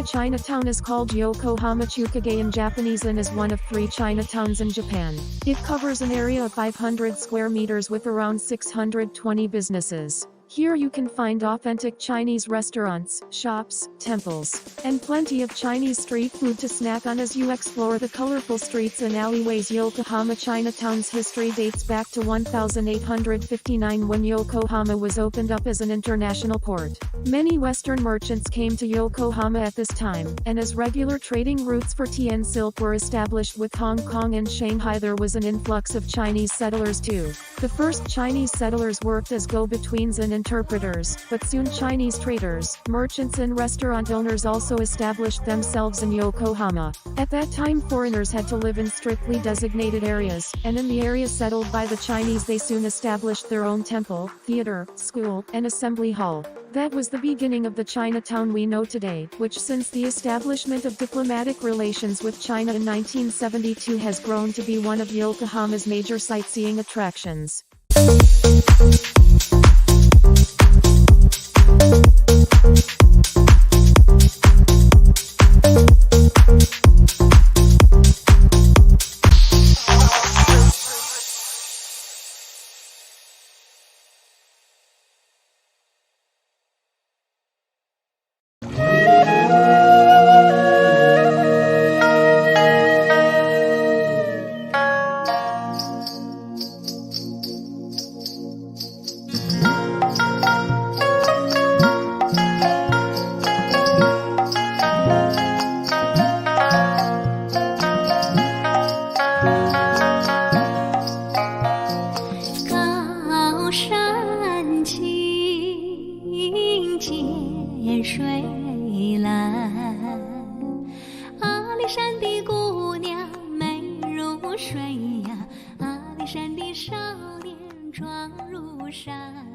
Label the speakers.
Speaker 1: Chinatown is called Yokohama Chukagai in Japanese and is one of 3 Chinatowns in Japan. It covers an area of 500 square meters with around 620 businesses. Here you can find authentic Chinese restaurants, shops, temples, and plenty of Chinese street food to snack on as you explore the colorful streets and alleyways. Yokohama Chinatown's history dates back to 1859 when Yokohama was opened up as an international port. Many Western merchants came to Yokohama at this time, and as regular trading routes for tea and silk were established with Hong Kong and Shanghai, there was an influx of Chinese settlers too. The first Chinese settlers worked as go-betweens and interpreters, but soon Chinese traders, merchants and restaurant owners also established themselves in Yokohama. At that time foreigners had to live in strictly designated areas, and in the areas settled by the Chinese they soon established their own temple, theater, school, and assembly hall. That was the beginning of the Chinatown we know today, which since the establishment of diplomatic relations with China in 1972 has grown to be one of Yokohama's major sightseeing attractions.
Speaker 2: 水蓝，阿里山的姑娘美如水呀，阿里山的少年壮如山。